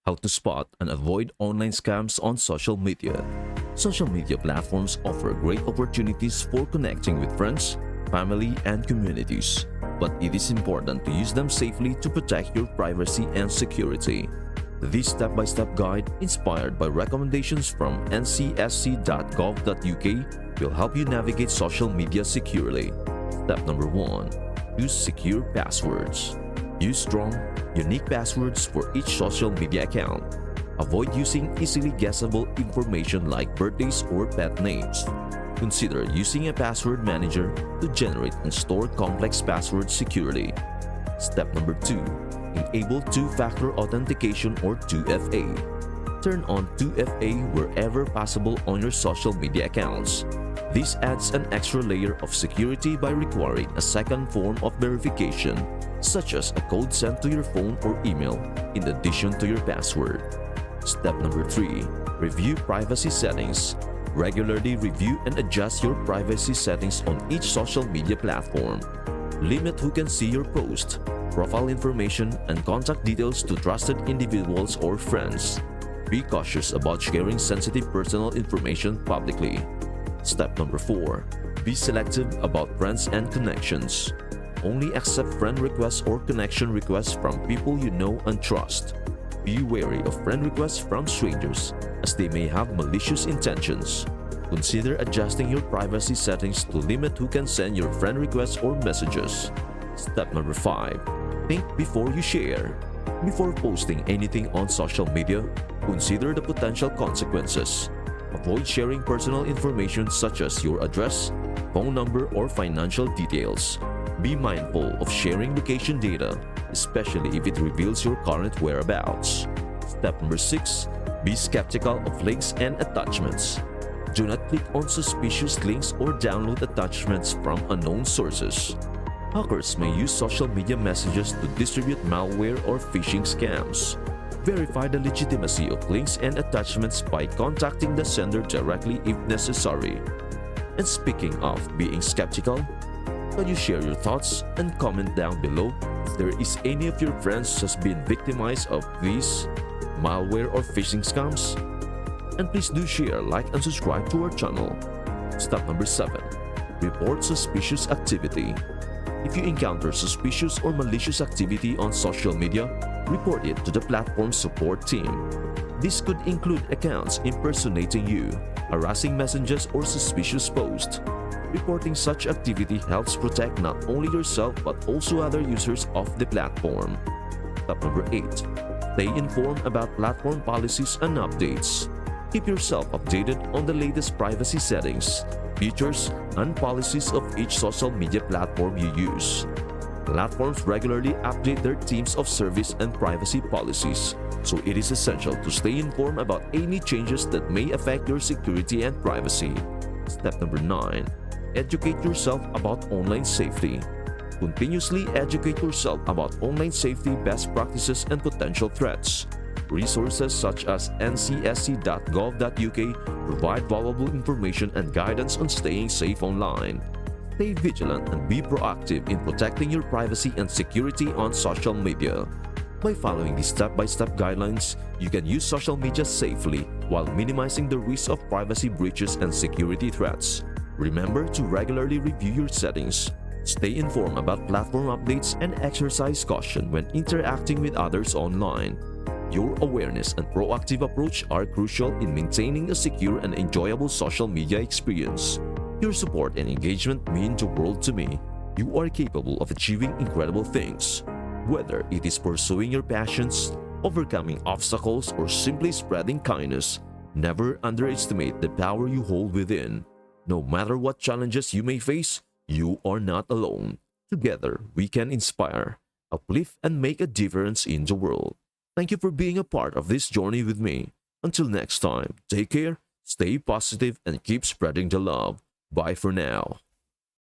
How to spot and avoid online scams on social media. Social media platforms offer great opportunities for connecting with friends, family, and communities, but it is important to use them safely to protect your privacy and security. This step-by-step guide, inspired by recommendations from ncsc.gov.uk, will help you navigate social media securely. Step number 1. Use secure passwords. Use strong, unique passwords for each social media account. Avoid using easily guessable information like birthdays or pet names. Consider using a password manager to generate and store complex passwords securely. Step number 2. Enable two-factor authentication or 2FA. Turn on 2FA wherever possible on your social media accounts. This adds an extra layer of security by requiring a second form of verification, such as a code sent to your phone or email, in addition to your password. Step number 3. Review privacy settings. Regularly review and adjust your privacy settings on each social media platform. Limit who can see your post, profile information, and contact details to trusted individuals or friends. Be cautious about sharing sensitive personal information publicly. Step number 4. Be selective about friends and connections. Only accept friend requests or connection requests from people you know and trust. Be wary of friend requests from strangers, as they may have malicious intentions. Consider adjusting your privacy settings to limit who can send your friend requests or messages. Step number 5. Think before you share. Before posting anything on social media, consider the potential consequences. Avoid sharing personal information such as your address, phone number, or financial details. Be mindful of sharing location data, especially if it reveals your current whereabouts. Step number 6. Be skeptical of links and attachments. Do not click on suspicious links or download attachments from unknown sources. Hackers may use social media messages to distribute malware or phishing scams. Verify the legitimacy of links and attachments by contacting the sender directly if necessary. And speaking of being skeptical, can you share your thoughts and comment down below if there is any of your friends has been victimized of these malware or phishing scams? And please do share, like, and subscribe to our channel. Step number 7. Report suspicious activity. If you encounter suspicious or malicious activity on social media, report it to the platform support team. This could include accounts impersonating you, harassing messages, or suspicious posts. Reporting such activity helps protect not only yourself but also other users of the platform. Step number 8. Stay informed about platform policies and updates. Keep yourself updated on the latest privacy settings, features, and policies of each social media platform you use. Platforms regularly update their teams of service and privacy policies, so it is essential to stay informed about any changes that may affect your security and privacy. Step number 9. Educate yourself about online safety. Continuously educate yourself about online safety best practices and potential threats. Resources such as ncsc.gov.uk provide valuable information and guidance on staying safe online. Stay vigilant and be proactive in protecting your privacy and security on social media. By following these step-by-step guidelines, you can use social media safely while minimizing the risk of privacy breaches and security threats. Remember to regularly review your settings, stay informed about platform updates, and exercise caution when interacting with others online. Your awareness and proactive approach are crucial in maintaining a secure and enjoyable social media experience. Your support and engagement mean the world to me. You are capable of achieving incredible things. Whether it is pursuing your passions, overcoming obstacles, or simply spreading kindness, never underestimate the power you hold within. No matter what challenges you may face, you are not alone. Together, we can inspire, uplift, and make a difference in the world. Thank you for being a part of this journey with me. Until next time, take care, stay positive, and keep spreading the love. Bye for now.